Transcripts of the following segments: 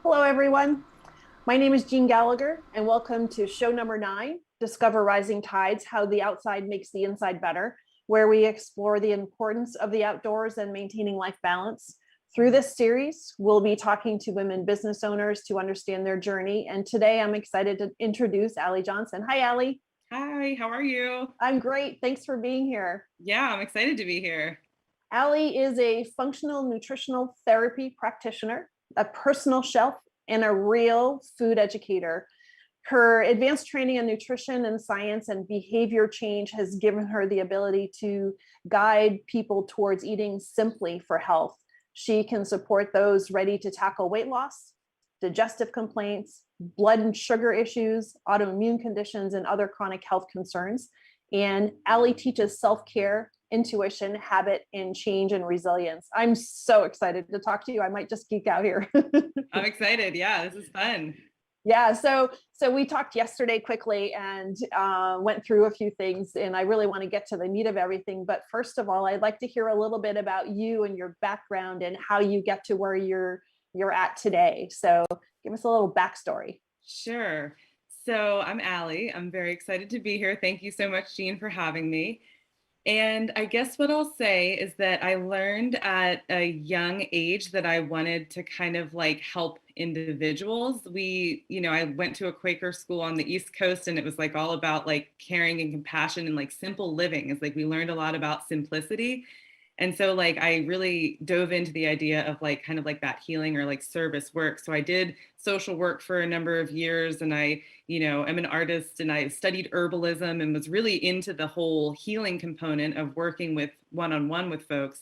Hello, everyone. My name is Jean Gallagher, and welcome to show number 9, Discover Rising Tides, How the Outside Makes the Inside Better, where we explore the importance of the outdoors and maintaining life balance. Through this series, we'll be talking to women business owners to understand their journey. And today I'm excited to introduce Allie Johnson. Hi, Allie. Hi, how are you? I'm great. Thanks for being here. Yeah, I'm excited to be here. Allie is a functional nutritional therapy practitioner, a personal chef, and a real food educator. Her advanced training in nutrition and science and behavior change has given her the ability to guide people towards eating simply for health. She can support those ready to tackle weight loss, digestive complaints, blood and sugar issues, autoimmune conditions, and other chronic health concerns. And Allie teaches self-care, intuition, habit, and change and resilience. I'm so excited to talk to you. I might just geek out here. I'm excited. Yeah, this is fun. Yeah, so we talked yesterday quickly and went through a few things, and I really want to get to the meat of everything. But first of all, I'd like to hear a little bit about you and your background and how you get to where you're at today. So give us a little backstory. Sure. So I'm Allie. I'm very excited to be here. Thank you so much, Jean, for having me. And I guess what I'll say is that I learned at a young age that I wanted to kind of like help individuals. I went to a Quaker school on the East Coast, and it was like all about like caring and compassion and like simple living. It's like we learned a lot about simplicity. And so like I really dove into the idea of like kind of like that healing or like service work. So I did social work for a number of years, and I'm an artist, and I studied herbalism and was really into the whole healing component of working with one-on-one with folks.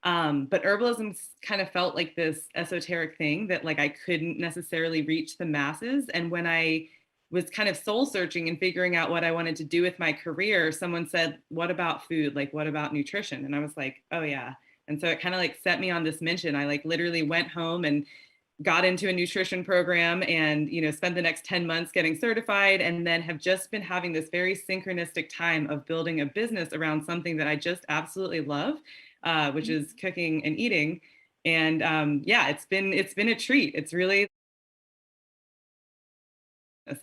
But herbalism kind of felt like this esoteric thing that like I couldn't necessarily reach the masses. And when I was kind of soul searching and figuring out what I wanted to do with my career, someone said, "What about food? Like, what about nutrition?" And I was like, "Oh, yeah." And so it kind of like set me on this mission. I like literally went home and got into a nutrition program and, spent the next 10 months getting certified, and then have just been having this very synchronistic time of building a business around something that I just absolutely love, which is cooking and eating. And yeah, it's been a treat. It's really,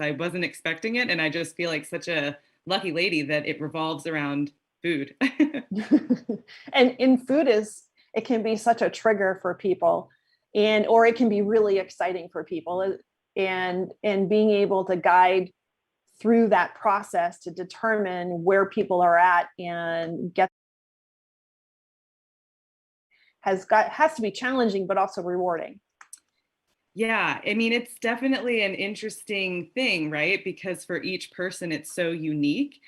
I wasn't expecting it. And I just feel like such a lucky lady that it revolves around food. And in food is it can be such a trigger for people, and or it can be really exciting for people, and being able to guide through that process to determine where people are at and get has to be challenging but also rewarding. Yeah, I mean, it's definitely an interesting thing, right? Because for each person, it's so unique.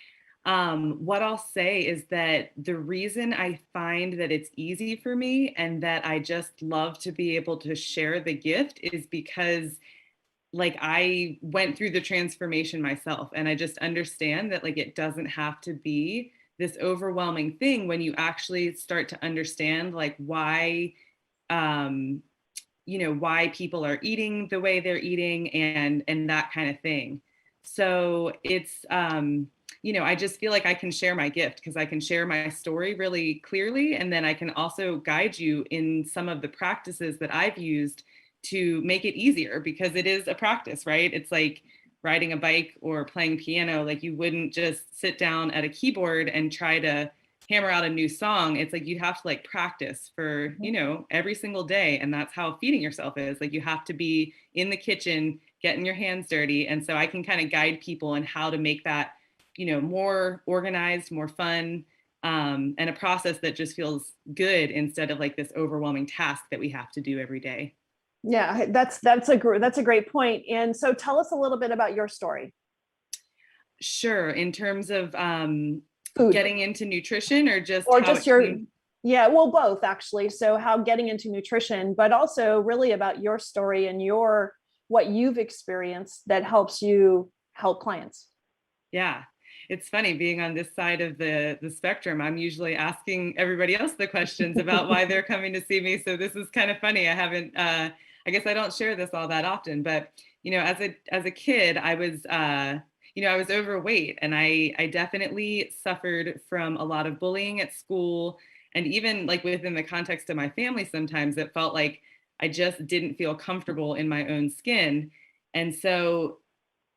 What I'll say is that the reason I find that it's easy for me and that I just love to be able to share the gift is because like I went through the transformation myself, and I just understand that like it doesn't have to be this overwhelming thing when you actually start to understand like um why people are eating the way they're eating, and that kind of thing. So it's I just feel like I can share my gift because I can share my story really clearly, and then I can also guide you in some of the practices that I've used to make it easier, because it is a practice, right? It's like riding a bike or playing piano. Like you wouldn't just sit down at a keyboard and try to hammer out a new song. It's like you have to like practice for, every single day. And that's how feeding yourself is. Like you have to be in the kitchen, getting your hands dirty. And so I can kind of guide people on how to make that, more organized, more fun, and a process that just feels good instead of like this overwhelming task that we have to do every day. Yeah, that's a great point. And so tell us a little bit about your story. Sure. In terms of Food getting into nutrition, or just or how just it your came. yeah, well, both actually. So how getting into nutrition, but also really about your story and your what you've experienced that helps you help clients. Yeah. It's funny being on this side of the spectrum. I'm usually asking everybody else the questions about why they're coming to see me. So this is kind of funny. I haven't I guess I don't share this all that often, but as a kid, I was overweight, and I definitely suffered from a lot of bullying at school, and even like within the context of my family, sometimes it felt like I just didn't feel comfortable in my own skin. And so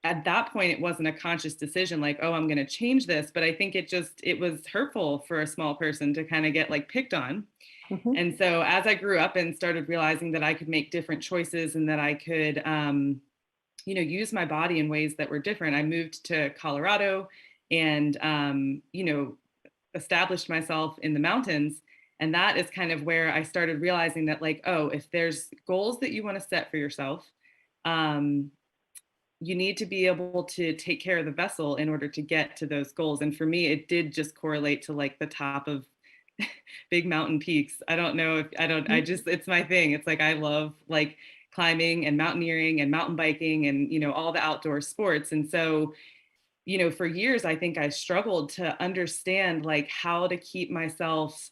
at that point, it wasn't a conscious decision like, oh, I'm going to change this. But I think it was hurtful for a small person to kind of get like picked on. Mhm. And so as I grew up and started realizing that I could make different choices and that I could, use my body in ways that were different, I moved to Colorado and, established myself in the mountains. And that is kind of where I started realizing that, like, oh, if there's goals that you want to set for yourself, um, you need to be able to take care of the vessel in order to get to those goals. And for me, it did just correlate to like the top of big mountain peaks. I don't know if I don't, I just, it's my thing. It's like, I love like climbing and mountaineering and mountain biking and, all the outdoor sports. And so, for years, I think I struggled to understand like how to keep myself.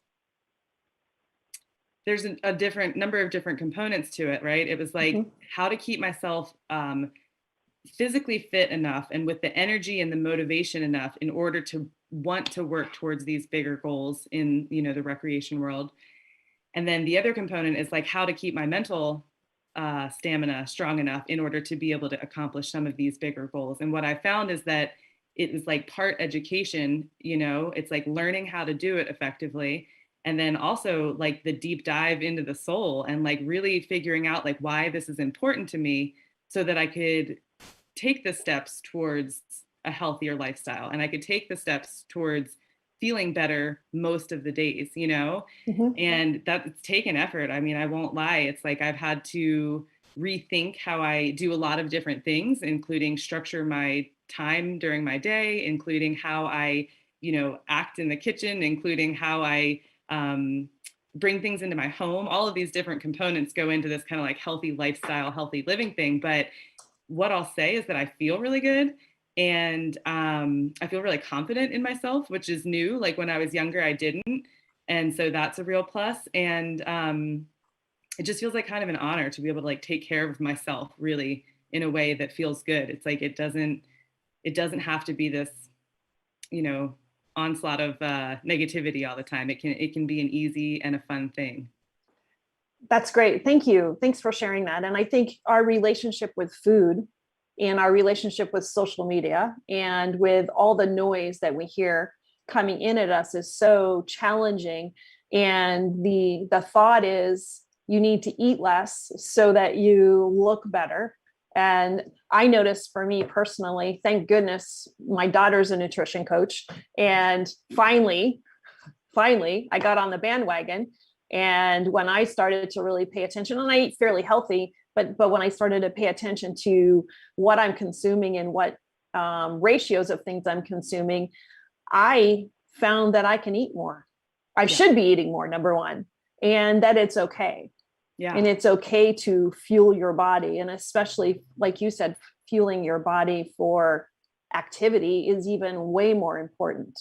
There's a different number of different components to it, right? It was like Mhm. how to keep myself physically fit enough and with the energy and the motivation enough in order to want to work towards these bigger goals in, the recreation world. And then the other component is like how to keep my mental stamina strong enough in order to be able to accomplish some of these bigger goals. And what I found is that it is like part education, it's like learning how to do it effectively. And then also like the deep dive into the soul and like really figuring out like why this is important to me so that I could take the steps towards a healthier lifestyle and I could take the steps towards feeling better most of the days, Mhm. and that's taken effort. I mean, I won't lie. It's like I've had to rethink how I do a lot of different things, including structure my time during my day, including how I, act in the kitchen, including how I bring things into my home. All of these different components go into this kind of like healthy lifestyle, healthy living thing. But what I'll say is that I feel really good and I feel really confident in myself, which is new. Like when I was younger, I didn't. And so that's a real plus. And it just feels like kind of an honor to be able to like take care of myself really in a way that feels good. It's like it doesn't have to be this, you know, onslaught of negativity all the time. It can be an easy and a fun thing. That's great. Thank you. Thanks for sharing that. And I think our relationship with food and our relationship with social media and with all the noise that we hear coming in at us is so challenging. And the thought is you need to eat less so that you look better. And I noticed for me personally, thank goodness my daughter's a nutrition coach. And finally, I got on the bandwagon. And when I started to really pay attention, and I eat fairly healthy, but when I started to pay attention to what I'm consuming and what ratios of things I'm consuming, I found that I can eat more. I Yeah. should be eating more, number one, and that it's okay. Yeah. And it's okay to fuel your body. And especially, like you said, fueling your body for activity is even way more important.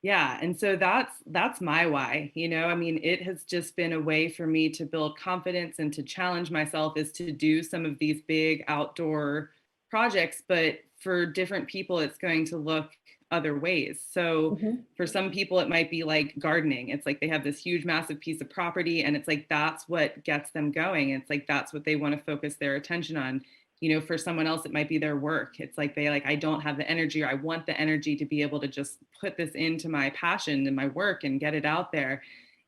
Yeah, and so that's my why, I mean, it has just been a way for me to build confidence and to challenge myself is to do some of these big outdoor projects, but for different people it's going to look other ways. So Mhm. for some people it might be like gardening. It's like they have this huge massive piece of property and it's like that's what gets them going. It's like that's what they want to focus their attention on. For someone else it might be their work. It's like they like I don't have the energy or I want the energy to be able to just put this into my passion and my work and get it out there.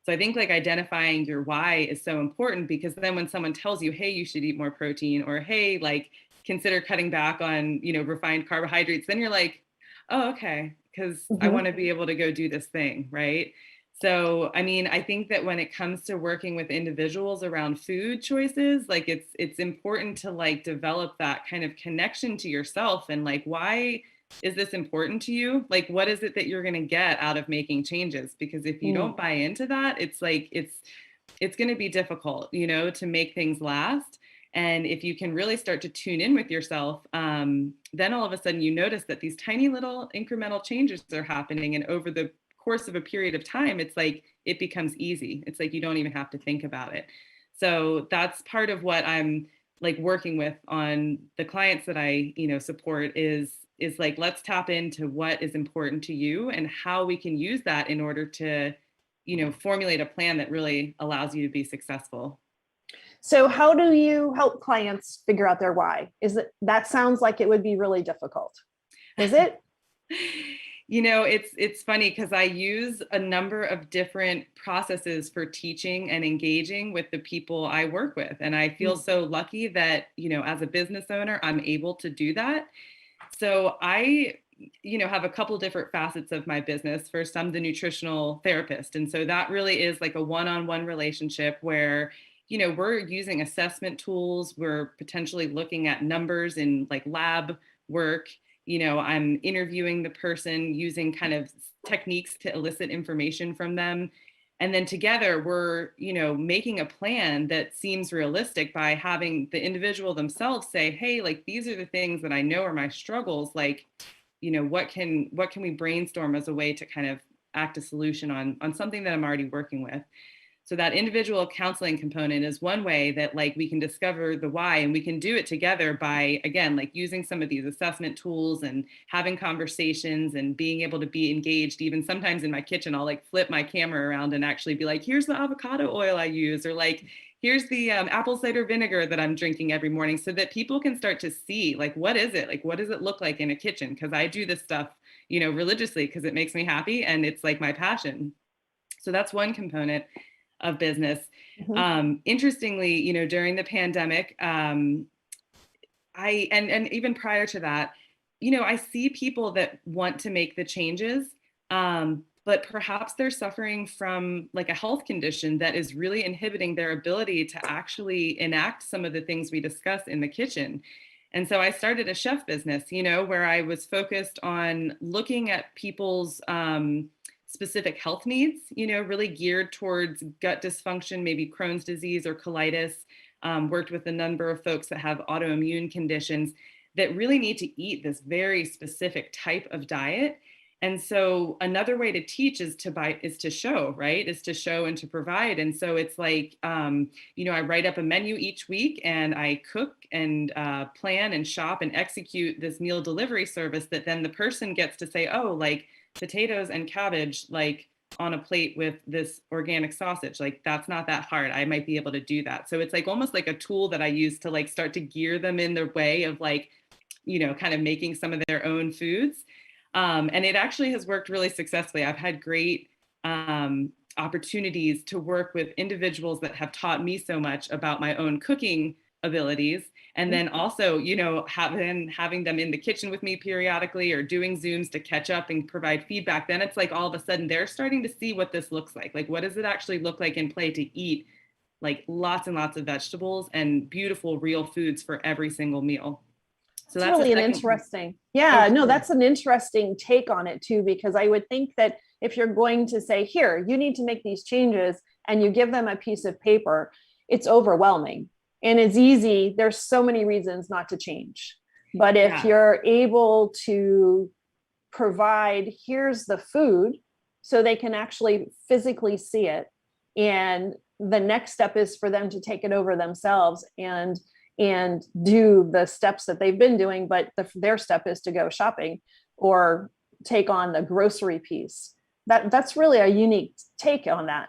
So I think like identifying your why is so important because then when someone tells you, hey, you should eat more protein or hey, like consider cutting back on, refined carbohydrates, then you're like, oh, okay, because I want Mhm. to be able to go do this thing, right? So, I mean, I think that when it comes to working with individuals around food choices, like it's important to like develop that kind of connection to yourself and like why is this important to you? Like what is it that you're going to get out of making changes? Because if you Mm. don't buy into that, it's like it's going to be difficult, to make things last. And if you can really start to tune in with yourself, then all of a sudden you notice that these tiny little incremental changes are happening. And over the course of a period of time, it's like it becomes easy. It's like you don't even have to think about it. So that's part of what I'm like working with on the clients that I, support is like let's tap into what is important to you and how we can use that in order to, formulate a plan that really allows you to be successful. So how do you help clients figure out their why? That sounds like it would be really difficult. Is it? It's funny because I use a number of different processes for teaching and engaging with the people I work with. And I feel so lucky that, as a business owner, I'm able to do that. So I, have a couple different facets of my business. First, I'm the nutritional therapist. And so that really is like a one-on-one relationship where, we're using assessment tools. We're potentially looking at numbers in like lab work. I'm interviewing the person using kind of techniques to elicit information from them. And then together we're, making a plan that seems realistic by having the individual themselves say, hey, like, these are the things that I know are my struggles. Like, what can we brainstorm as a way to kind of act a solution on something that I'm already working with. So that individual counseling component is one way that like we can discover the why, and we can do it together by, again, like using some of these assessment tools and having conversations and being able to be engaged. Even sometimes in my kitchen, I'll like flip my camera around and actually be like, here's the avocado oil I use, or like, here's the apple cider vinegar that I'm drinking every morning, so that people can start to see like, what is it? Like, what does it look like in a kitchen? Because I do this stuff, religiously because it makes me happy and it's like my passion. So that's one component of business. Interestingly, during the pandemic, and even prior to that, I see people that want to make the changes, but perhaps they're suffering from like a health condition that is really inhibiting their ability to actually enact some of the things we discuss in the kitchen. And so I started a chef business, where I was focused on looking at people's specific health needs, really geared towards gut dysfunction, maybe Crohn's disease or colitis. Worked with a number of folks that have autoimmune conditions that really need to eat this very specific type of diet. And so another way to teach is to show, right? Is to show and to provide. And so it's like, I write up a menu each week and I cook and plan and shop and execute this meal delivery service that then the person gets to say, oh, like, potatoes and cabbage, like on a plate with this organic sausage, like that's not that hard. I might be able to do that. So it's like almost like a tool that I use to like start to gear them in their way of like, kind of making some of their own foods. And it actually has worked really successfully. I've had great opportunities to work with individuals that have taught me so much about my own cooking abilities. And then also, having them in the kitchen with me periodically or doing Zooms to catch up and provide feedback. Then it's like all of a sudden they're starting to see what this looks like. Like, what does it actually look like in play to eat like lots and lots of vegetables and beautiful real foods for every single meal. So It's that's really an interesting. Yeah, no, that's an interesting take on it too, because I would think that if you're going to say, here, you need to make these changes, and you give them a piece of paper, it's overwhelming. And it's easy. There's so many reasons not to change. But if you're able to provide, here's the food, so they can actually physically see it. And the next step is for them to take it over themselves and do the steps that they've been doing. But their step is to go shopping or take on the grocery piece. That's really a unique take on that.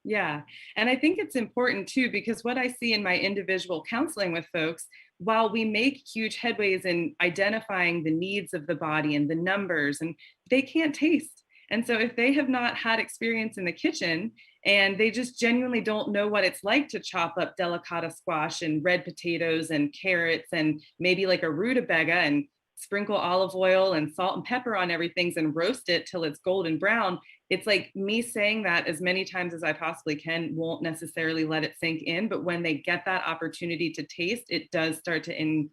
Yeah. And I think it's important too, because what I see in my individual counseling with folks, while we make huge headways in identifying the needs of the body and the numbers, and they can't taste. And so if they have not had experience in the kitchen and they just genuinely don't know what it's like to chop up delicata squash and red potatoes and carrots and maybe like a rutabaga and sprinkle olive oil and salt and pepper on everything and roast it till it's golden brown, it's like me saying that as many times as I possibly can won't necessarily let it sink in. But when they get that opportunity to taste, it does start to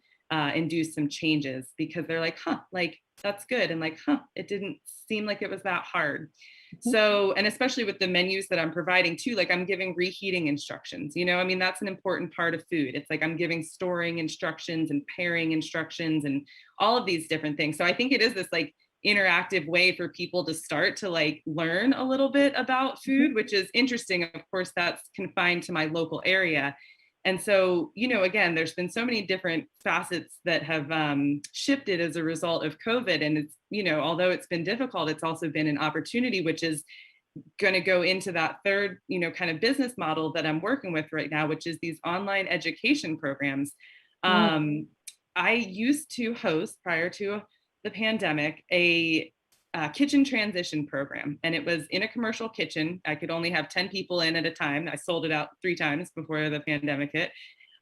induce some changes, because they're like, like that's good. And like, it didn't seem like it was that hard. So, and especially with the menus that I'm providing too, like I'm giving reheating instructions, that's an important part of food. It's like I'm giving storing instructions and pairing instructions and all of these different things. So I think it is this like interactive way for people to start to like learn a little bit about food, which is interesting. Of course, that's confined to my local area. And so, again, there's been so many different facets that have shifted as a result of COVID. And it's, although it's been difficult, it's also been an opportunity, which is going to go into that third, kind of business model that I'm working with right now, which is these online education programs. Mm. I used to host, prior to the pandemic, a kitchen transition program, and it was in a commercial kitchen. I could only have 10 people in at a time. I sold it out 3 times before the pandemic hit.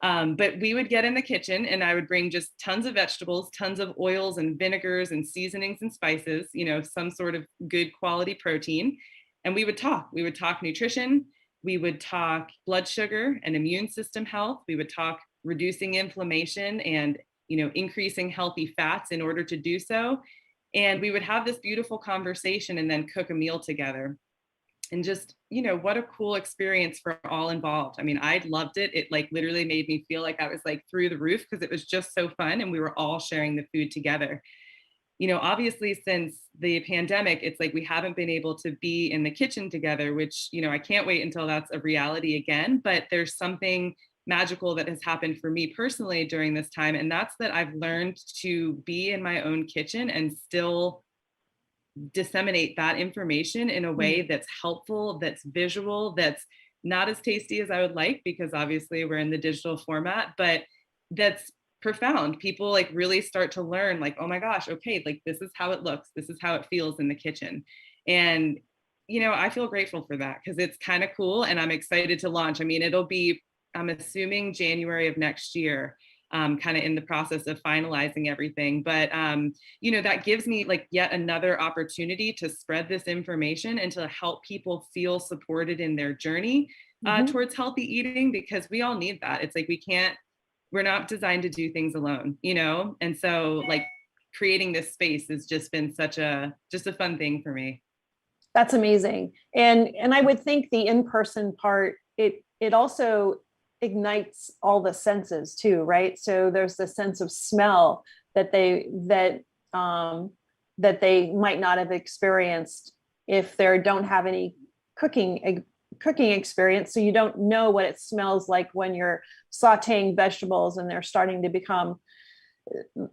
But we would get in the kitchen and I would bring just tons of vegetables, tons of oils and vinegars and seasonings and spices, some sort of good quality protein. And we would talk. We would talk nutrition. We would talk blood sugar and immune system health. We would talk reducing inflammation and, increasing healthy fats in order to do so. And we would have this beautiful conversation and then cook a meal together. And just, what a cool experience for all involved. I mean, I loved it. It like literally made me feel like I was like through the roof because it was just so fun and we were all sharing the food together. Obviously since the pandemic, it's like we haven't been able to be in the kitchen together, which, I can't wait until that's a reality again. But there's something magical that has happened for me personally during this time. And that's that I've learned to be in my own kitchen and still disseminate that information in a way that's helpful, that's visual, that's not as tasty as I would like, because obviously we're in the digital format, but that's profound. People like really start to learn like, oh my gosh, okay, like this is how it looks. This is how it feels in the kitchen. And, I feel grateful for that because it's kind of cool and I'm excited to launch. I mean, it'll be, I'm assuming January of next year. Kind of in the process of finalizing everything. But, that gives me like yet another opportunity to spread this information and to help people feel supported in their journey towards healthy eating, because we all need that. It's like, we're not designed to do things alone, And so like creating this space has just been just a fun thing for me. That's amazing. And I would think the in-person part, it also ignites all the senses too, right? So there's the sense of smell that they might not have experienced if they don't have any cooking experience. So you don't know what it smells like when you're sautéing vegetables and they're starting to become,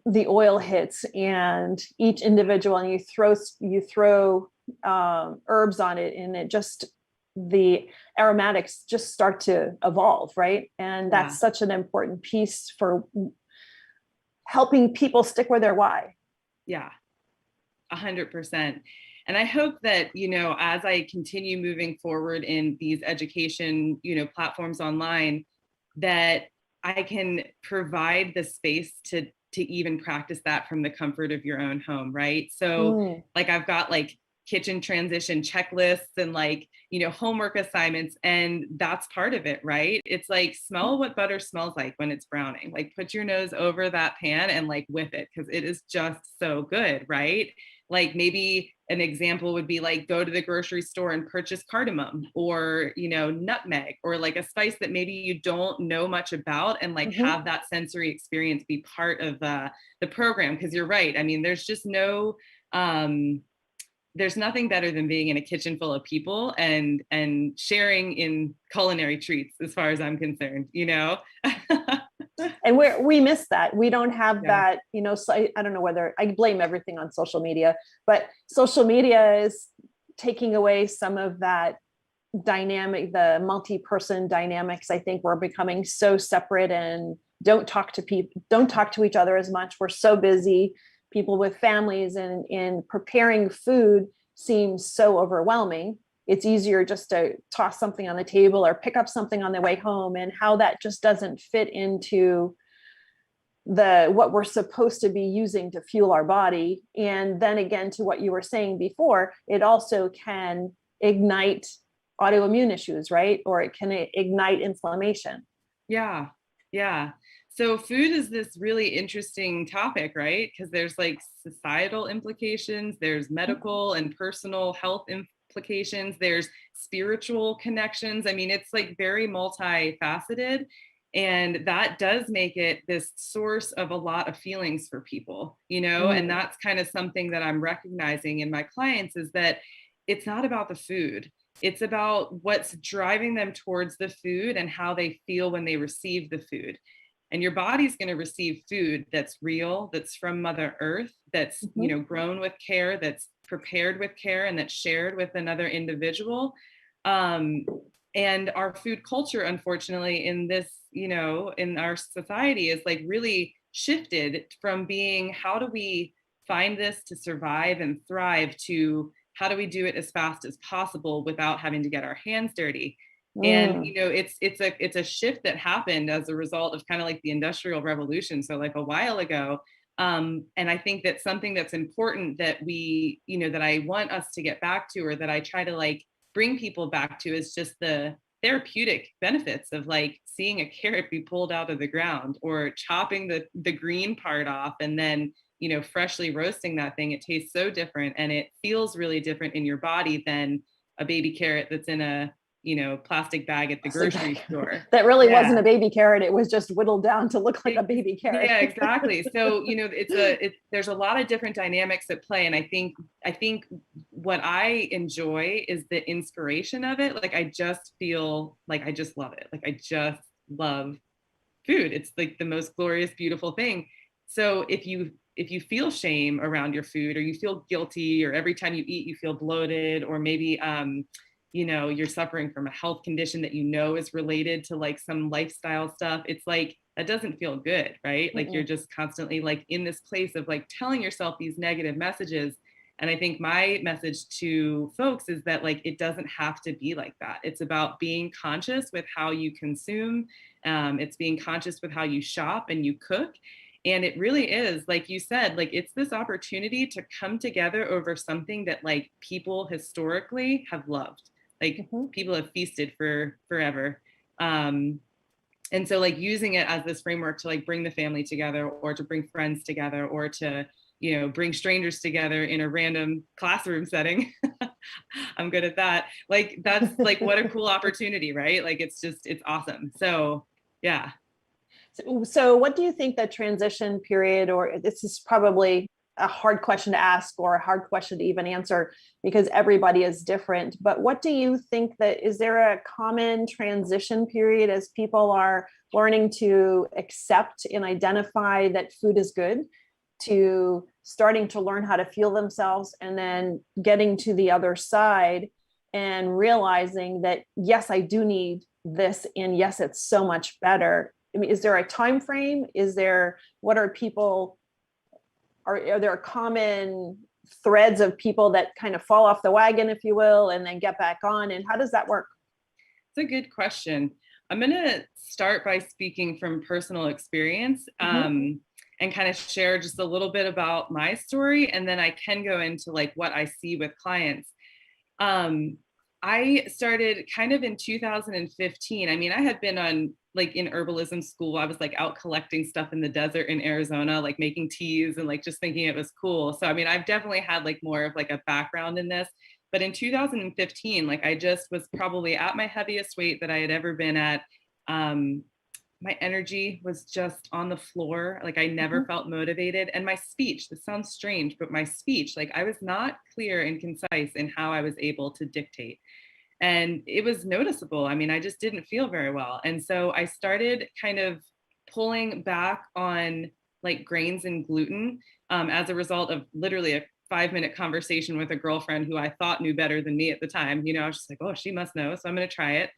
the oil hits and each individual, and you throw herbs on it, and it just, the aromatics just start to evolve, right? And that's such an important piece for helping people stick with their why. Yeah, 100%. And I hope that, as I continue moving forward in these education, platforms online, that I can provide the space to even practice that from the comfort of your own home, right? So like I've got like kitchen transition checklists and like, homework assignments, and that's part of it, right? It's like, smell what butter smells like when it's browning. Like put your nose over that pan and like whip it, because it is just so good, right? Like maybe an example would be like go to the grocery store and purchase cardamom or, nutmeg, or like a spice that maybe you don't know much about, and like have that sensory experience be part of the program. Because you're right. I mean, there's just there's nothing better than being in a kitchen full of people and sharing in culinary treats, as far as I'm concerned, And we miss that. We don't have that, so I don't know whether I blame everything on social media, but social media is taking away some of that dynamic, the multi-person dynamics. I think we're becoming so separate and don't talk to each other as much. We're so busy. People with families, and in preparing food seems so overwhelming. It's easier just to toss something on the table or pick up something on the way home, and how that just doesn't fit into what we're supposed to be using to fuel our body. And then again, to what you were saying before, it also can ignite autoimmune issues, right? Or it can ignite inflammation. Yeah. Yeah. So food is this really interesting topic, right? Because there's like societal implications, there's medical and personal health implications, there's spiritual connections. I mean, it's like very multifaceted. And that does make it this source of a lot of feelings for people, and that's kind of something that I'm recognizing in my clients, is that it's not about the food. It's about what's driving them towards the food and how they feel when they receive the food. And your body's going to receive food that's real, that's from Mother Earth, that's, grown with care, that's prepared with care and that's shared with another individual. And our food culture, unfortunately, in this, in our society is like really shifted from being, how do we find this to survive and thrive, to how do we do it as fast as possible without having to get our hands dirty. And it's a shift that happened as a result of kind of like the Industrial Revolution, so like a while ago. And I think that something that's important that we, that I want us to get back to, or that I try to like bring people back to, is just the therapeutic benefits of like seeing a carrot be pulled out of the ground, or chopping the green part off and then, freshly roasting that thing. It tastes so different and it feels really different in your body than a baby carrot that's in a, plastic bag at the grocery store. That really wasn't a baby carrot. It was just whittled down to look like a baby carrot. Yeah, exactly. So, there's a lot of different dynamics at play. And I think what I enjoy is the inspiration of it. Like, I just feel like I just love it. Like, I just love food. It's like the most glorious, beautiful thing. So if you feel shame around your food, or you feel guilty, or every time you eat, you feel bloated, or maybe, you're suffering from a health condition that is related to like some lifestyle stuff, it's like, that doesn't feel good, right? Like, you're just constantly like in this place of like telling yourself these negative messages. And I think my message to folks is that like, it doesn't have to be like that. It's about being conscious with how you consume. It's being conscious with how you shop and you cook. And it really is, like you said, like, it's this opportunity to come together over something that like people historically have loved. Like, people have feasted for forever. And so like using it as this framework to like bring the family together, or to bring friends together, or to, bring strangers together in a random classroom setting. I'm good at that. Like, that's like, what a cool opportunity, right? Like, it's awesome. So yeah. So what do you think the transition period, or this is probably a hard question to ask, or a hard question to even answer, because everybody is different, but what do you think, that is there a common transition period as people are learning to accept and identify that food is good, to starting to learn how to feel themselves, and then getting to the other side and realizing that, yes, I do need this, and yes, it's so much better? I mean, is there a time frame? What are people, are there common threads of people that kind of fall off the wagon, if you will, and then get back on? And how does that work? It's a good question. I'm going to start by speaking from personal experience, and kind of share just a little bit about my story. And then I can go into like what I see with clients. I started kind of in 2015. I mean, I had been on like in herbalism school. I was like out collecting stuff in the desert in Arizona, like making teas and like just thinking it was cool. So, I mean, I've definitely had like more of like a background in this. But in 2015, like, I just was probably at my heaviest weight that I had ever been at. My energy was just on the floor. Like, I never felt motivated. And my speech, this sounds strange, but my speech, like, I was not clear and concise in how I was able to dictate. And it was noticeable. I mean, I just didn't feel very well. And so I started kind of pulling back on like grains and gluten, as a result of literally a 5-minute conversation with a girlfriend who I thought knew better than me at the time. I was just like, oh, she must know, so I'm going to try it.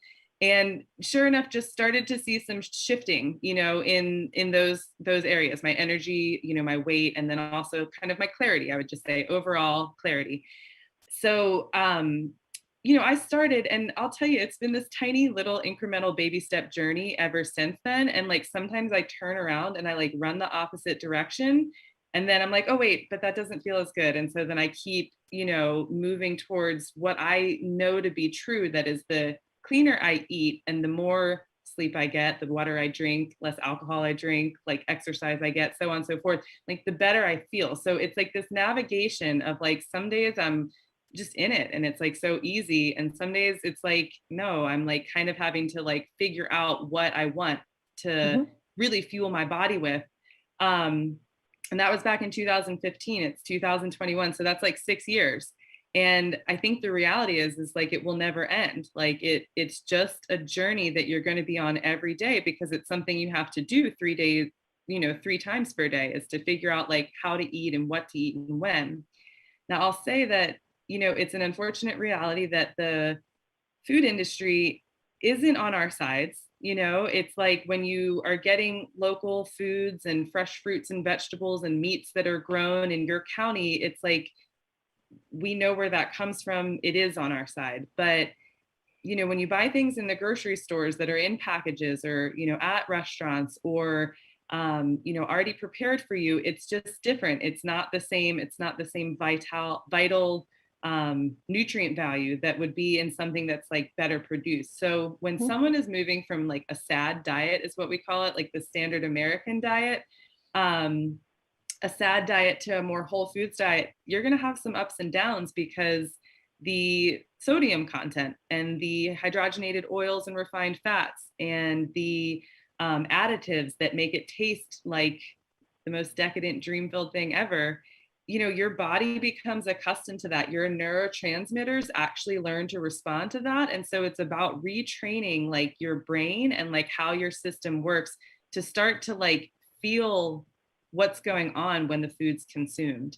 And sure enough, just started to see some shifting, in those areas, my energy, my weight, and then also kind of my clarity. I would just say overall clarity. So, I started, and I'll tell you, it's been this tiny little incremental baby step journey ever since then. And like, sometimes I turn around and I like run the opposite direction. And then I'm like, oh, wait, but that doesn't feel as good. And so then I keep, moving towards what I know to be true. That is, the cleaner I eat and the more sleep I get, the water I drink, less alcohol I drink, like exercise I get, so on and so forth, like the better I feel. So it's like this navigation of like, some days I'm just in it and it's like so easy. And some days it's like, no, I'm like kind of having to like figure out what I want to really fuel my body with. And that was back in 2015. It's 2021. So that's like 6 years. And I think the reality is like, it will never end. Like, it's just a journey that you're going to be on every day, because it's something you have to do 3 days, 3 times per day, is to figure out like how to eat and what to eat and when. Now, I'll say that, it's an unfortunate reality that the food industry isn't on our sides. It's like when you are getting local foods and fresh fruits and vegetables and meats that are grown in your county, it's like we know where that comes from. It is on our side. But when you buy things in the grocery stores that are in packages or, at restaurants or, already prepared for you, it's just different. It's not the same. It's not the same vital nutrient value that would be in something that's like better produced. So when Mhm. someone is moving from like a SAD diet is what we call it, like the standard American diet, um, a SAD diet to a more whole foods diet, you're going to have some ups and downs because the sodium content and the hydrogenated oils and refined fats and the additives that make it taste like the most decadent dream filled thing ever, your body becomes accustomed to that. Your neurotransmitters actually learn to respond to that. And so it's about retraining like your brain and like how your system works to start to like feel what's going on when the food's consumed.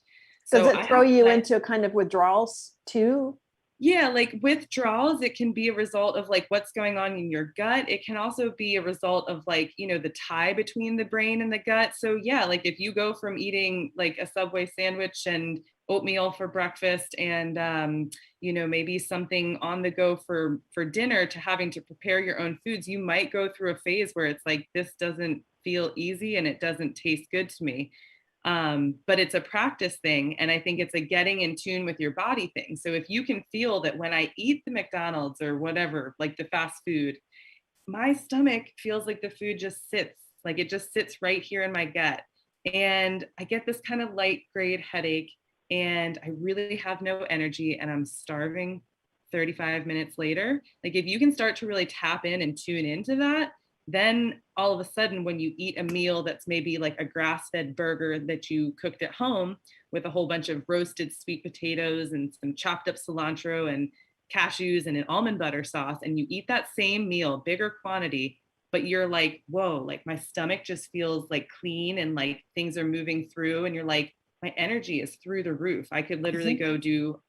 Does So it I throw have you into kind of withdrawals too? yeah, like withdrawals, it can be a result of like what's going on in your gut. It can also be a result of like, the tie between the brain and the gut. So yeah, like if you go from eating like a Subway sandwich and oatmeal for breakfast and maybe something on the go for dinner to having to prepare your own foods, you might go through a phase where it's like this doesn't feel easy and it doesn't taste good to me. But it's a practice thing. And I think it's a getting in tune with your body thing. So if you can feel that when I eat the McDonald's or whatever, like the fast food, my stomach feels like the food just sits, like it just sits right here in my gut. And I get this kind of light grade headache and I really have no energy and I'm starving 35 minutes later. Like if you can start to really tap in and tune into that, then all of a sudden when you eat a meal that's maybe like a grass-fed burger that you cooked at home with a whole bunch of roasted sweet potatoes and some chopped up cilantro and cashews and an almond butter sauce, and you eat that same meal, bigger quantity, but you're like, whoa, like my stomach just feels like clean and like things are moving through, and you're like, my energy is through the roof. I could literally Mhm. go do,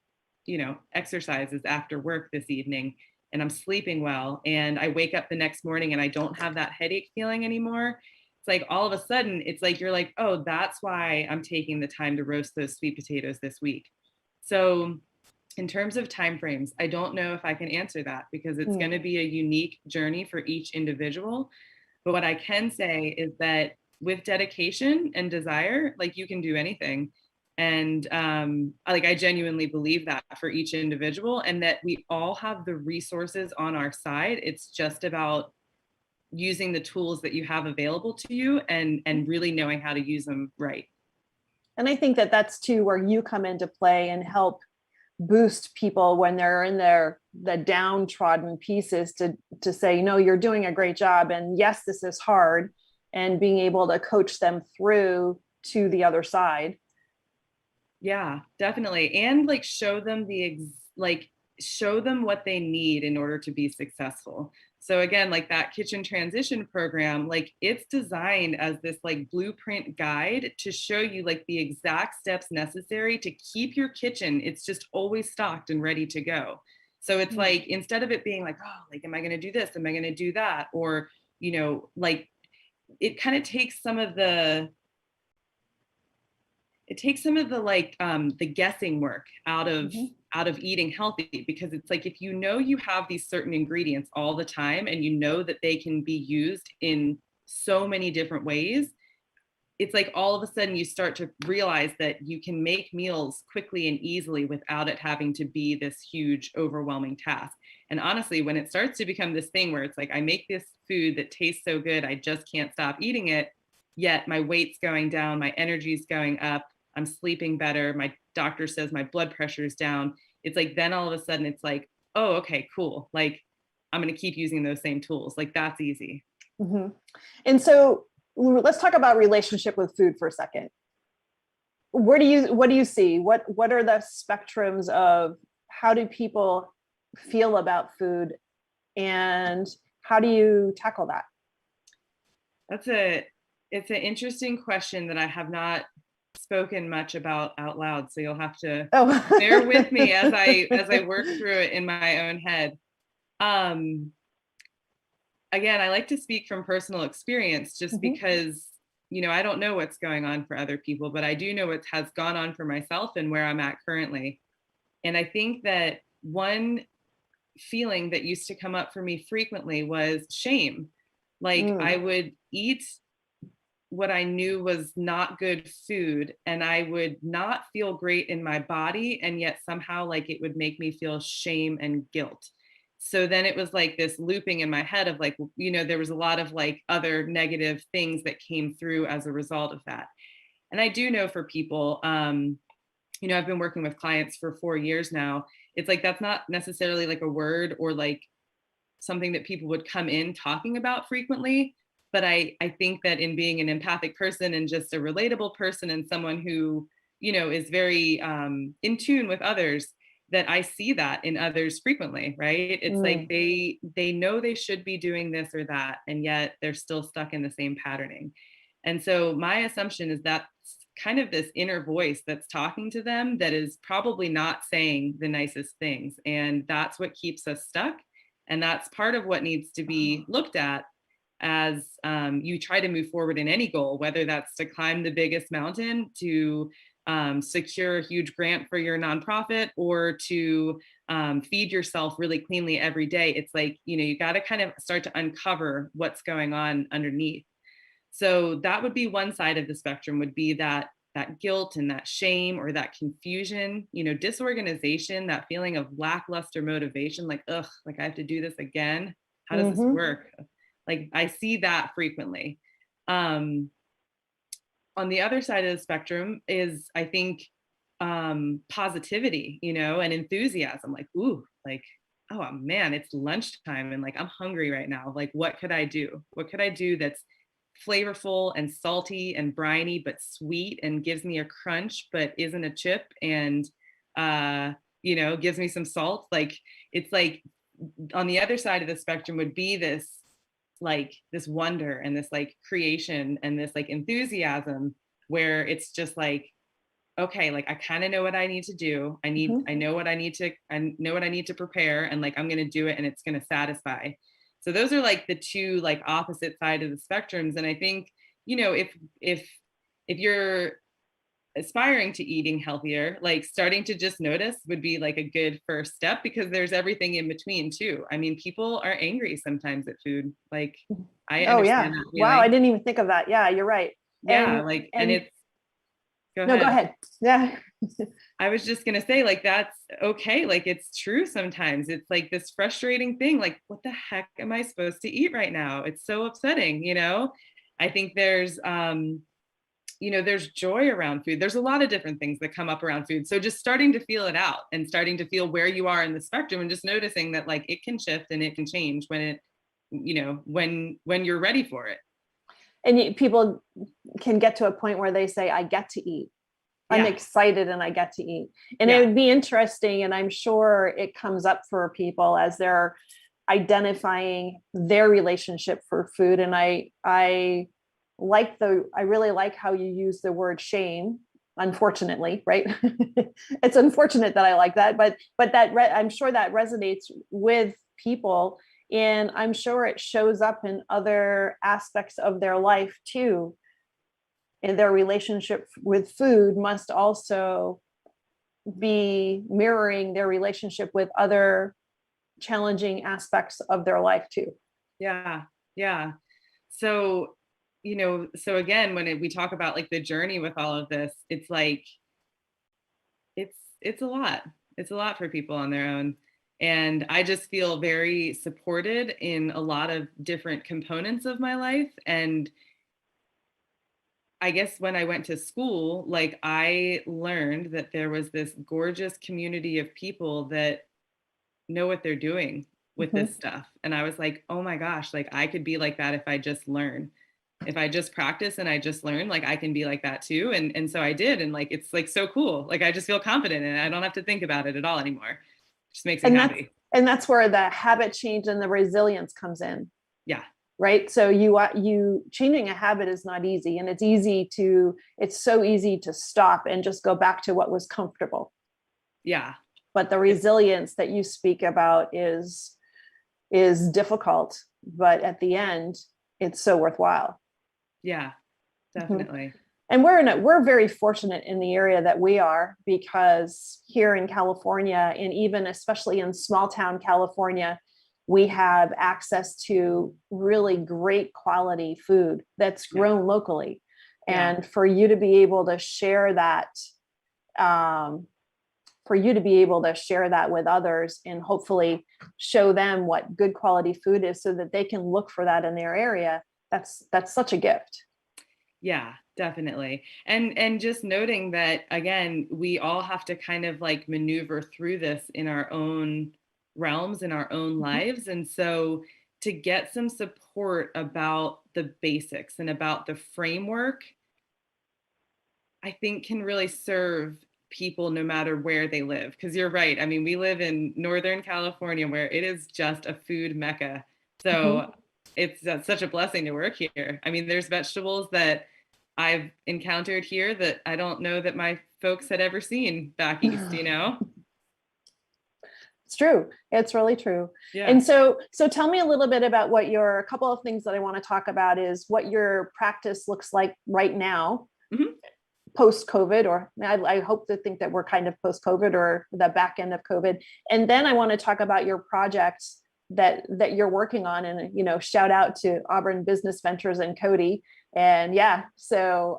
exercises after work this evening and I'm sleeping well. And I wake up the next morning and I don't have that headache feeling anymore. It's like all of a sudden, it's like you're like, oh, that's why I'm taking the time to roast those sweet potatoes this week. So in terms of timeframes, I don't know if I can answer that because it's going Mm. to be a unique journey for each individual. But what I can say is that with dedication and desire, like you can do anything. And like I genuinely believe that for each individual, and that we all have the resources on our side. It's just about using the tools that you have available to you and really knowing how to use them right. And I think that that's too where you come into play and help boost people when they're in the downtrodden pieces to say, no, you're doing a great job. And yes, this is hard. And being able to coach them through to the other side. Yeah, definitely. And like show them what they need in order to be successful. So again, like that kitchen transition program, like it's designed as this like blueprint guide to show you like the exact steps necessary to keep your kitchen. It's just always stocked and ready to go. So it's like instead of it being like, oh, like am I going to do this? Am I going to do that? Or, like it kind of takes some of the like the guessing work Mhm. out of eating healthy, because it's like if you have these certain ingredients all the time and you know that they can be used in so many different ways, it's like all of a sudden you start to realize that you can make meals quickly and easily without it having to be this huge overwhelming task. And honestly, when it starts to become this thing where it's like I make this food that tastes so good I just can't stop eating it, yet my weight's going down, my energy's going up, I'm sleeping better, my doctor says my blood pressure's down, it's like then all of a sudden it's like, oh, okay, cool, like I'm going to keep using those same tools, like that's easy. Mhm. And so let's talk about relationship with food for a second. What do you see? What are the spectrums of how do people feel about food and how do you tackle that? That's a it's an interesting question that I have not spoken much about out loud, so you'll have to Oh. bear with me as I work through it in my own head. Um, Again, I like to speak from personal experience just Mhm. because, I don't know what's going on for other people, but I do know what has gone on for myself and where I'm at currently. And I think that one feeling that used to come up for me frequently was shame. Like I Mm. would eat what I knew was not good food and I would not feel great in my body. And yet somehow like it would make me feel shame and guilt. So then it was like this looping in my head of like, there was a lot of like other negative things that came through as a result of that. And I do know for people, I've been working with clients for 4 years now. It's like that's not necessarily like a word or like something that people would come in talking about frequently. But I think that in being an empathic person and just a relatable person and someone who, is very in tune with others, that I see that in others frequently, right? It's like Mm. they know they should be doing this or that, and yet they're still stuck in the same patterning. And so my assumption is that kind of this inner voice that's talking to them that is probably not saying the nicest things. And that's what keeps us stuck. And that's part of what needs to be looked at as you try to move forward in any goal, whether that's to climb the biggest mountain, to secure a huge grant for your nonprofit, or to feed yourself really cleanly every day. It's like, you got to kind of start to uncover what's going on underneath. So that would be one side of the spectrum, would be that guilt and that shame or that confusion, disorganization, that feeling of lackluster motivation, like, ugh, like I have to do this again. How does this Mhm. work? Like I see that frequently. Um, on the other side of the spectrum is, I think, positivity, and enthusiasm, like, ooh, like, oh man, it's lunchtime and like I'm hungry right now. Like, what could I do? What could I do that's flavorful and salty and briny, but sweet and gives me a crunch, but isn't a chip and, gives me some salt? Like, it's like on the other side of the spectrum would be this wonder and this like creation and this like enthusiasm where it's just like, okay, like I kind of know what I need to do. Mhm. I know what I know what I need to prepare, and like I'm going to do it and it's going to satisfy. So those are like the two like opposite side of the spectrums. And I think, if if you're aspiring to eating healthier, like starting to just notice would be like a good first step, because there's everything in between too. I mean, people are angry sometimes at food. Like I Oh understand yeah. that Wow, I feeling. didn't even think of that. Yeah, you're right. Yeah, And like, and and it's, go no, go ahead. ahead. Yeah. I was just gonna say, like, that's okay. Like, it's true sometimes. It's like this frustrating thing. Like, what the heck am I supposed to eat right now? It's so upsetting. I think there's joy around food. There's a lot of different things that come up around food. So just starting to feel it out and starting to feel where you are in the spectrum, and just noticing that like it can shift and it can change when you're ready for it. And people can get to a point where they say, I get to eat. I'm Yeah. excited and I get to eat. And it Yeah. would be interesting. And I'm sure it comes up for people as they're identifying their relationship for food. And I really like how you use the word shame. Unfortunately, right? It's unfortunate that I like that, but I'm sure that resonates with people, and I'm sure it shows up in other aspects of their life too. And their relationship with food must also be mirroring their relationship with other challenging aspects of their life too. Yeah. Yeah. So, so again, when we talk about like the journey with all of this, it's like it's a lot. It's a lot for people on their own. And I just feel very supported in a lot of different components of my life. And I guess when I went to school, like I learned that there was this gorgeous community of people that know what they're doing with Mhm. this stuff. And I was like, oh my gosh, like I could be like that if I just learn. If I just practice and I just learn, like I can be like that too. And so I did. And like it's like so cool. Like I just feel confident and I don't have to think about it at all anymore. It just makes me And that's happy. where the habit change and the resilience comes in. Yeah. right? So you changing a habit is not easy, and it's so easy to stop and just go back to what was comfortable. Yeah. But the resilience that you speak about is difficult, but at the end, it's so worthwhile. Yeah, Mhm. definitely. And we're very fortunate in the area that we are, because here in California, and even especially in small town California, we have access to really great quality food that's Yeah. grown locally. Yeah. And for you to be able to share that, um, with others, and hopefully show them what good quality food is so that they can look for that in their area, that's such a gift. Yeah, definitely. And just noting that again, we all have to kind of like maneuver through this in our own realms, in our own Mhm. lives. And so to get some support about the basics and about the framework, I think can really serve people no matter where they live. Because you're right. I mean, we live in Northern California where it is just a food mecca. So Mhm. it's such a blessing to work here. I mean, there's vegetables that I've encountered here that I don't know that my folks had ever seen back east, you know? It's true. It's really true. Yeah. And so tell me a little bit about a couple of things that I want to talk about is what your practice looks like right now, Mhm. post COVID, or I hope to think that we're kind of post COVID or the back end of COVID. And then I want to talk about your projects that you're working on, and shout out to Auburn Business Ventures and Cody. And yeah, so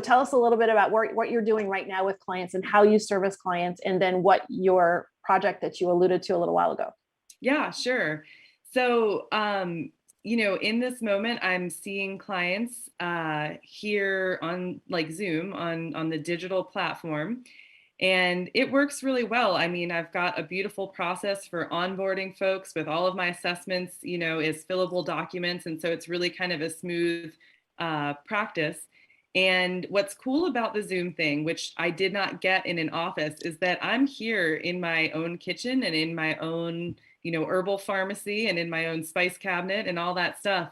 tell us a little bit about what you're doing right now with clients and how you service clients, and then what your project that you alluded to a little while ago. Yeah, sure. So, in this moment, I'm seeing clients here on like Zoom on the digital platform, and it works really well. I mean, I've got a beautiful process for onboarding folks with all of my assessments, is fillable documents, and so it's really kind of a smooth practice. And what's cool about the Zoom thing, which I did not get in an office, is that I'm here in my own kitchen and in my own herbal pharmacy and in my own spice cabinet and all that stuff.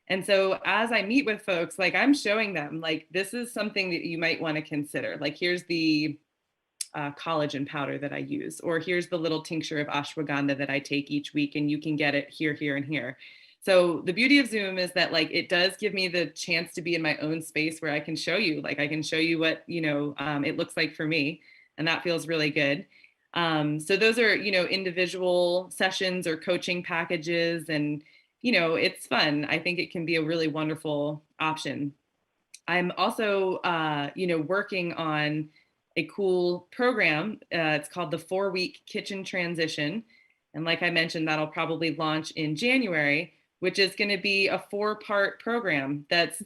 And so as I meet with folks, like I'm showing them, like, this is something that you might want to consider. Like, here's the collagen powder that I use, or here's the little tincture of ashwagandha that I take each week, and you can get it here, here, and here. So the beauty of Zoom is that like it does give me the chance to be in my own space where I can show you, what, it looks like for me. And that feels really good. So those are, individual sessions or coaching packages, and, it's fun. I think it can be a really wonderful option. I'm also, working on a cool program. It's called the 4-week kitchen transition. And like I mentioned, that'll probably launch in January, which is going to be a 4-part program that's,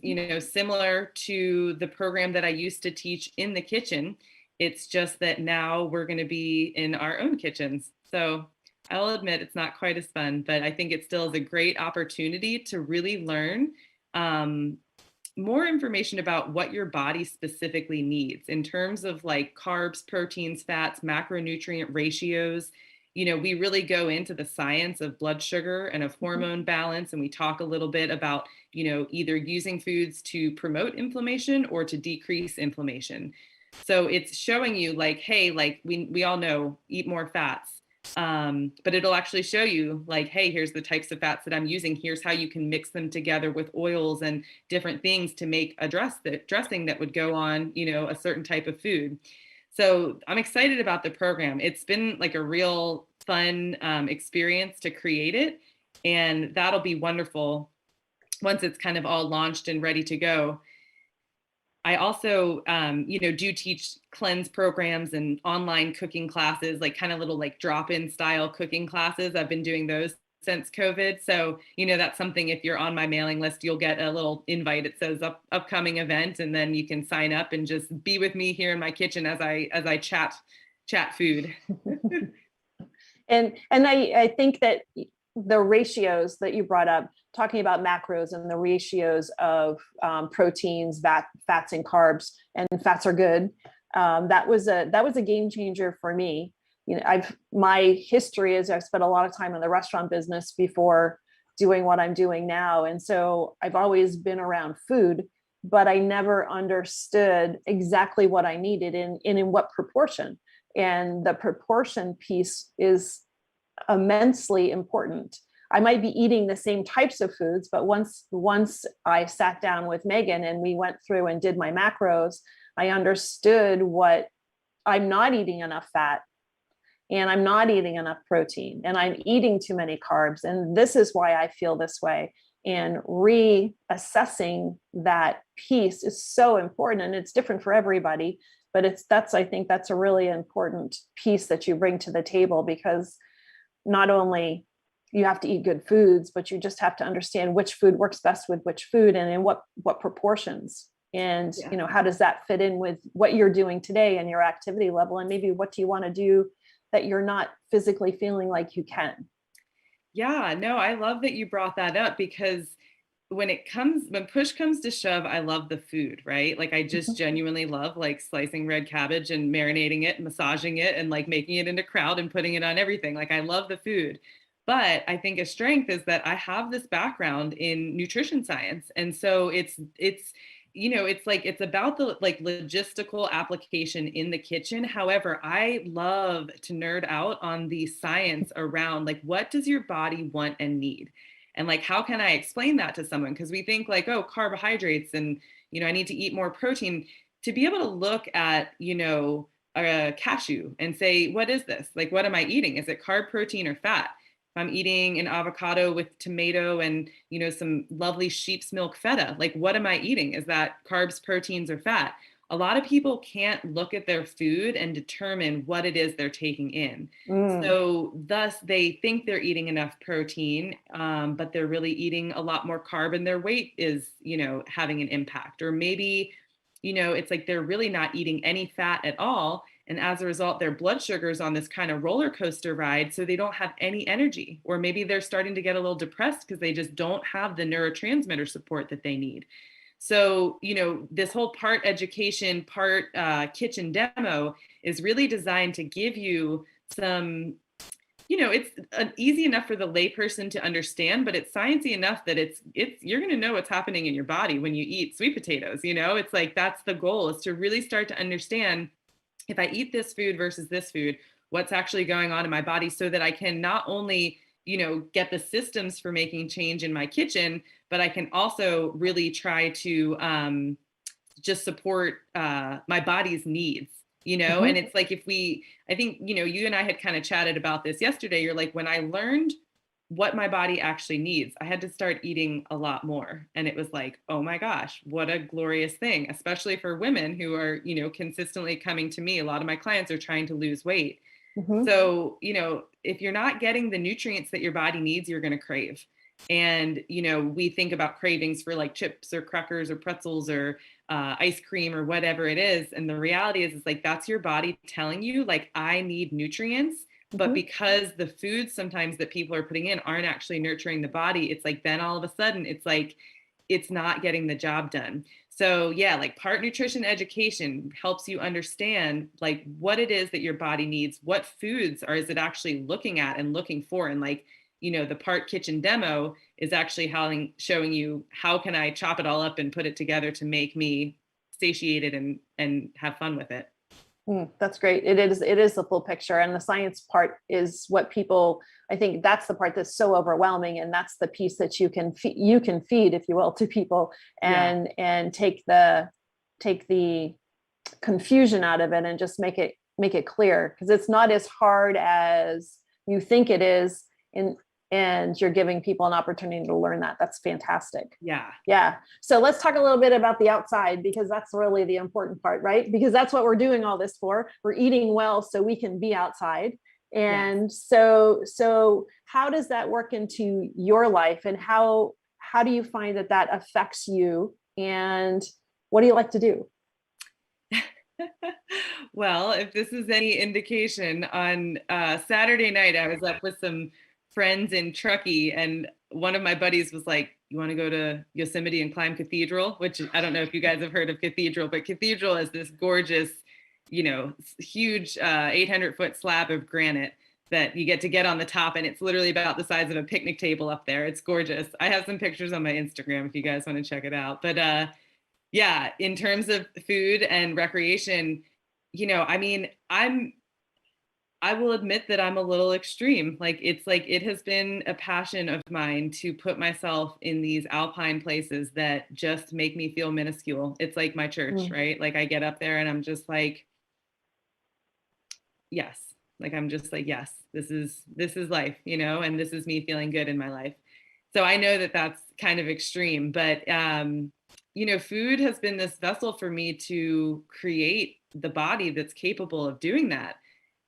similar to the program that I used to teach in the kitchen. It's just that now we're going to be in our own kitchens. So I'll admit it's not quite as fun, but I think it still is a great opportunity to really learn more information about what your body specifically needs in terms of like carbs, proteins, fats, macronutrient ratios. We really go into the science of blood sugar and of hormone balance. And we talk a little bit about, either using foods to promote inflammation or to decrease inflammation. So it's showing you like, hey, like we all know, eat more fats. But it'll actually show you like, hey, here's the types of fats that I'm using. Here's how you can mix them together with oils and different things to make a dressing that would go on, a certain type of food. So I'm excited about the program. It's been like a real fun experience to create it. And that'll be wonderful once it's kind of all launched and ready to go. I also, do teach cleanse programs and online cooking classes, like kind of little like drop-in style cooking classes. I've been doing those since COVID. So, that's something, if you're on my mailing list, you'll get a little invite. It says upcoming event, and then you can sign up and just be with me here in my kitchen as I chat food. And I think that the ratios that you brought up, talking about macros and the ratios of proteins, fats, and carbs, and fats are good. That was a game changer for me. My history is I've spent a lot of time in the restaurant business before doing what I'm doing now. And so I've always been around food, but I never understood exactly what I needed and in what proportion. And the proportion piece is immensely important. I might be eating the same types of foods, but once I sat down with Megan and we went through and did my macros, I understood what I'm not eating enough fat and I'm not eating enough protein and I'm eating too many carbs. And this is why I feel this way. And reassessing that piece is so important, and it's different for everybody, but I think that's a really important piece that you bring to the table, because not only you have to eat good foods, but you just have to understand which food works best with which food and in what proportions. And, how does that fit in with what you're doing today and your activity level? And maybe what do you want to do that you're not physically feeling like you can? Yeah, no, I love that you brought that up, because when push comes to shove, I love the food, right? Like I just genuinely love like slicing red cabbage and marinating it, massaging it, and like making it into kraut and putting it on everything. Like I love the food. But I think a strength is that I have this background in nutrition science. And so it's about the like logistical application in the kitchen. However, I love to nerd out on the science around like, what does your body want and need? And like, how can I explain that to someone? Because we think like, oh, carbohydrates and, I need to eat more protein. To be able to look at, a cashew and say, what is this? Like, what am I eating? Is it carb, protein, or fat? If I'm eating an avocado with tomato and, some lovely sheep's milk feta, like, what am I eating? Is that carbs, proteins, or fat? A lot of people can't look at their food and determine what it is they're taking in. So thus they think they're eating enough protein, but they're really eating a lot more carb, and their weight is, having an impact. Or maybe, it's like they're really not eating any fat at all. And as a result, their blood sugar is on this kind of roller coaster ride. So they don't have any energy. Or maybe they're starting to get a little depressed because they just don't have the neurotransmitter support that they need. So, this whole part education, part kitchen demo is really designed to give you some, it's easy enough for the layperson to understand, but it's sciencey enough that you're going to know what's happening in your body when you eat sweet potatoes. It's like, that's the goal, is to really start to understand, if I eat this food versus this food, what's actually going on in my body, so that I can not only, get the systems for making change in my kitchen, but I can also really try to just support my body's needs, and it's like, I think, you and I had kind of chatted about this yesterday. You're like, when I learned what my body actually needs, I had to start eating a lot more. And it was like, oh my gosh, what a glorious thing, especially for women who are, consistently coming to me. A lot of my clients are trying to lose weight. So, if you're not getting the nutrients that your body needs, you're going to crave. And, we think about cravings for like chips or crackers or pretzels or ice cream or whatever it is. And the reality is like, that's your body telling you, like, I need nutrients. But because the foods sometimes that people are putting in aren't actually nurturing the body, it's like, then all of a sudden it's like, it's not getting the job done. So yeah, like part nutrition education helps you understand like what it is that your body needs, what foods is it actually looking at and looking for. And like, the part kitchen demo is actually showing you, how can I chop it all up and put it together to make me satiated and have fun with it. That's great. It is the full picture, and the science part is what people, I think that's the part that's so overwhelming, and that's the piece that you can feed, if you will, to people, and take the confusion out of it and just make it clear, because it's not as hard as you think it is, and you're giving people an opportunity to learn that. That's fantastic. Yeah. So let's talk a little bit about the outside, because that's really the important part, right? Because that's what we're doing all this for. We're eating well so we can be outside. And so how does that work into your life, and how do you find that affects you, and what do you like to do? Well, if this is any indication, on Saturday night, I was up with some friends in Truckee, and one of my buddies was like, you want to go to Yosemite and climb Cathedral? Which, I don't know if you guys have heard of Cathedral, but Cathedral is this gorgeous, huge 800-foot slab of granite that you get on the top, and it's literally about the size of a picnic table up there. It's gorgeous. I have some pictures on my Instagram if you guys want to check it out. But yeah, in terms of food and recreation, I mean, I will admit that I'm a little extreme. Like it has been a passion of mine to put myself in these alpine places that just make me feel minuscule. It's like my church, right? Like I get up there and I'm just like, yes. Like I'm just like, yes, this is life, and this is me feeling good in my life. So I know that that's kind of extreme, but food has been this vessel for me to create the body that's capable of doing that.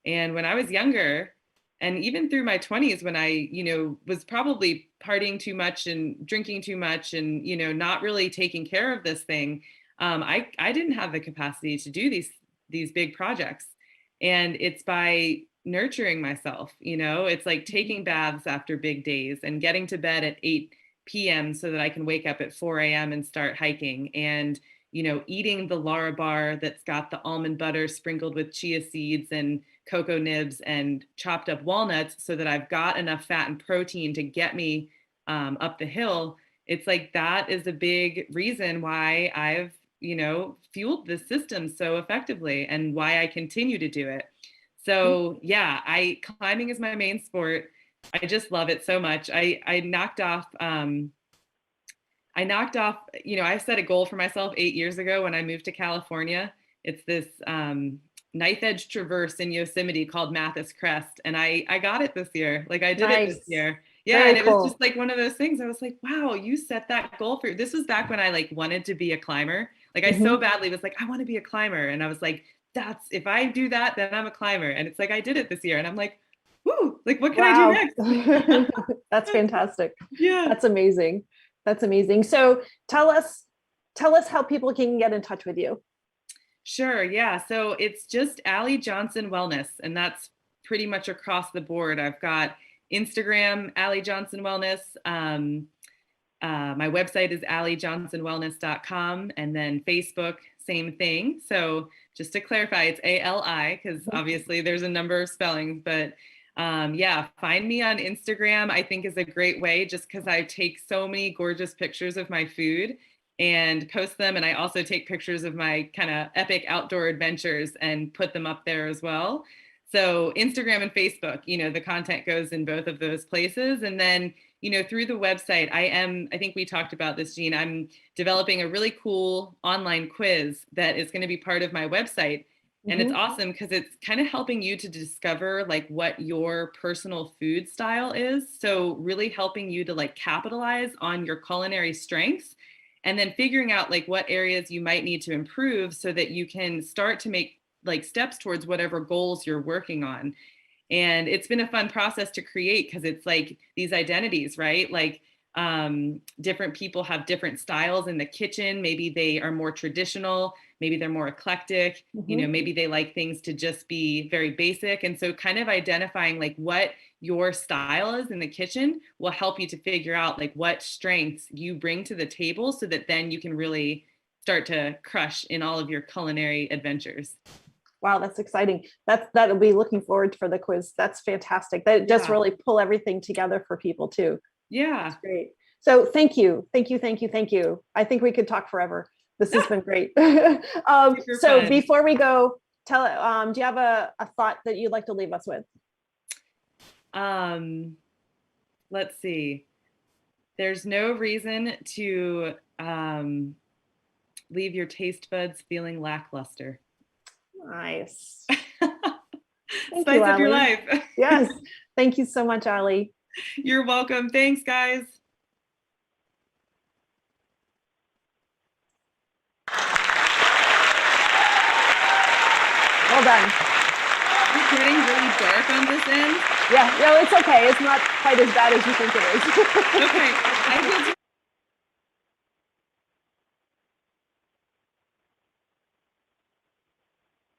And when I was younger, and even through my 20s, when I, was probably partying too much and drinking too much and, not really taking care of this thing, I didn't have the capacity to do these big projects. And it's by nurturing myself, it's like taking baths after big days and getting to bed at 8 p.m. so that I can wake up at 4 a.m. and start hiking, and eating the Lara bar that's got the almond butter sprinkled with chia seeds and cocoa nibs and chopped up walnuts so that I've got enough fat and protein to get me up the hill. It's like that is a big reason why I've, fueled the system so effectively and why I continue to do it. So yeah, climbing is my main sport. I just love it so much. I knocked off, I set a goal for myself 8 years ago when I moved to California. It's this knife edge traverse in Yosemite called Mathis Crest. And I got it this year. Like I did it this year. Yeah. Very and it cool. was just like one of those things. I was like, wow, you set that goal for, this was back when I like wanted to be a climber. Like I so badly was like, I want to be a climber. And I was like, if I do that, then I'm a climber. And it's like, I did it this year. And I'm like, whoo, like what can I do next? That's fantastic. Yeah. That's amazing. That's amazing. So tell us how people can get in touch with you. Sure. Yeah. So it's just Allie Johnson Wellness, and that's pretty much across the board. I've got Instagram, Allie Johnson Wellness. My website is alliejohnsonwellness.com, and then Facebook, same thing. So just to clarify, it's ALI, because obviously there's a number of spellings, but yeah, find me on Instagram, I think is a great way, just because I take so many gorgeous pictures of my food and post them. And I also take pictures of my kind of epic outdoor adventures and put them up there as well. So Instagram and Facebook, the content goes in both of those places. And then, through the website, I think we talked about this, Jean, I'm developing a really cool online quiz that is going to be part of my website. And it's awesome because it's kind of helping you to discover like what your personal food style is. So really helping you to like capitalize on your culinary strengths, and then figuring out like what areas you might need to improve so that you can start to make like steps towards whatever goals you're working on. And it's been a fun process to create because it's like these identities, right? Like different people have different styles in the kitchen. Maybe they are more traditional, maybe they're more eclectic, maybe they like things to just be very basic. And so kind of identifying like what your style is in the kitchen will help you to figure out like what strengths you bring to the table so that then you can really start to crush in all of your culinary adventures. Wow, that's exciting. That'll be looking forward for the quiz. That's fantastic. That just really pull everything together for people too. Yeah. That's great. So thank you. I think we could talk forever. This has been great. So before we go, do you have a thought that you'd like to leave us with? Let's see. There's no reason to leave your taste buds feeling lackluster. Nice. Spice up your life. Yes. Thank you so much, Allie. You're welcome. Thanks, guys. Well done. It's getting really dark on this end. Yeah, no, it's okay. It's not quite as bad as you think it is. Okay. I feel